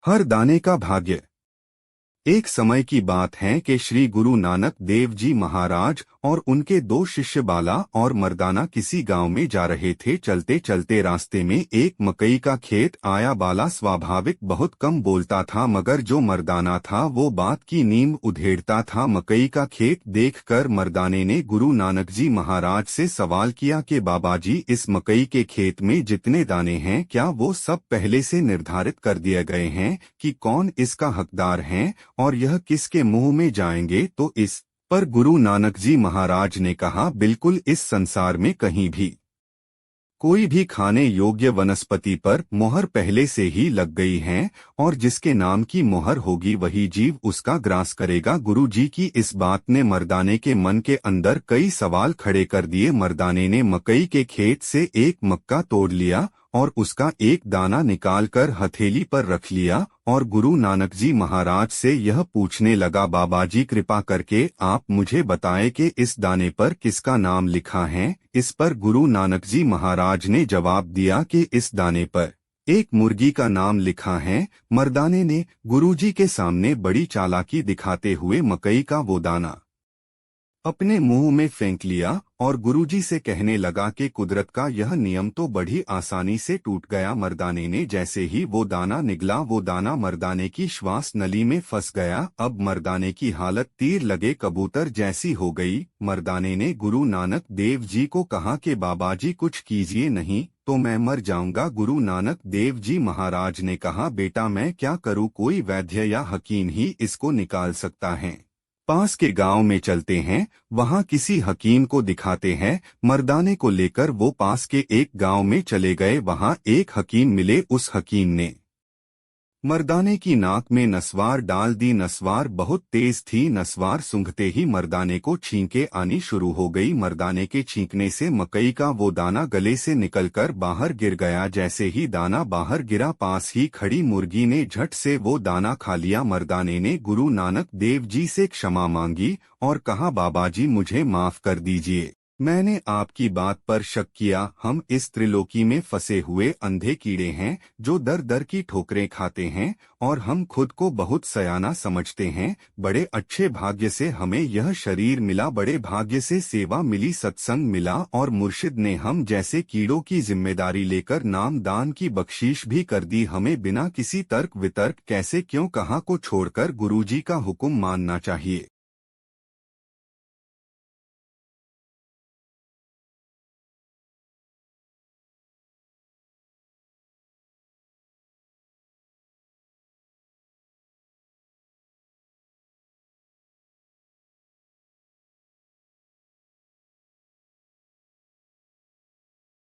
हर दाने का भाग्य। एक समय की बात है कि श्री गुरु नानक देव जी महाराज और उनके दो शिष्य बाला और मर्दाना किसी गांव में जा रहे थे। चलते चलते रास्ते में एक मकई का खेत आया। बाला स्वाभाविक बहुत कम बोलता था, मगर जो मर्दाना था वो बात की नींव उधेड़ता था। मकई का खेत देखकर मर्दाने ने गुरु नानक जी महाराज से सवाल किया कि बाबा जी, इस मकई के खेत में जितने दाने हैं क्या वो सब पहले से निर्धारित कर दिए गए हैं कि कौन इसका हकदार है और यह किसके मुंह में जाएंगे? तो इस पर गुरु नानक जी महाराज ने कहा, बिल्कुल, इस संसार में कहीं भी कोई भी खाने योग्य वनस्पति पर मोहर पहले से ही लग गई है और जिसके नाम की मोहर होगी वही जीव उसका ग्रास करेगा। गुरु जी की इस बात ने मर्दाने के मन के अंदर कई सवाल खड़े कर दिए। मर्दाने ने मकई के खेत से एक मक्का तोड़ लिया और उसका एक दाना निकालकर हथेली पर रख लिया और गुरु नानक जी महाराज से यह पूछने लगा, बाबा जी, कृपा करके आप मुझे बताएं कि इस दाने पर किसका नाम लिखा है। इस पर गुरु नानक जी महाराज ने जवाब दिया कि इस दाने पर एक मुर्गी का नाम लिखा है। मर्दाने ने गुरुजी के सामने बड़ी चालाकी दिखाते हुए मकई का वो दाना अपने मुंह में फेंक लिया और गुरुजी से कहने लगा कि कुदरत का यह नियम तो बड़ी आसानी से टूट गया। मर्दाने ने जैसे ही वो दाना निगला, वो दाना मर्दाने की श्वास नली में फंस गया। अब मर्दाने की हालत तीर लगे कबूतर जैसी हो गई। मर्दाने ने गुरु नानक देव जी को कहा कि बाबा जी, कुछ कीजिए, नहीं तो मैं मर जाऊंगा। गुरु नानक देव जी महाराज ने कहा, बेटा मैं क्या करूं, कोई वैद्य या हकीम ही इसको निकाल सकता है। पास के गांव में चलते हैं, वहां किसी हकीम को दिखाते हैं। मर्दाने को लेकर वो पास के एक गांव में चले गए। वहां एक हकीम मिले। उस हकीम ने मर्दाने की नाक में नसवार डाल दी। नसवार बहुत तेज थी। नसवार सूंघते ही मर्दाने को छींके आनी शुरू हो गई। मर्दाने के छींकने से मकई का वो दाना गले से निकलकर बाहर गिर गया। जैसे ही दाना बाहर गिरा, पास ही खड़ी मुर्गी ने झट से वो दाना खा लिया। मर्दाने ने गुरु नानक देव जी से क्षमा मांगी और कहा, बाबा जी, मुझे माफ कर दीजिए, मैंने आपकी बात पर शक किया। हम इस त्रिलोकी में फंसे हुए अंधे कीड़े हैं जो दर दर की ठोकरें खाते हैं और हम खुद को बहुत सयाना समझते हैं। बड़े अच्छे भाग्य से हमें यह शरीर मिला, बड़े भाग्य से सेवा मिली, सत्संग मिला और मुर्शिद ने हम जैसे कीड़ों की जिम्मेदारी लेकर नाम दान की बख्शीश भी कर दी। हमें बिना किसी तर्क वितर्क कैसे क्यों कहाँ को छोड़कर गुरुजी का हुक्म मानना चाहिए।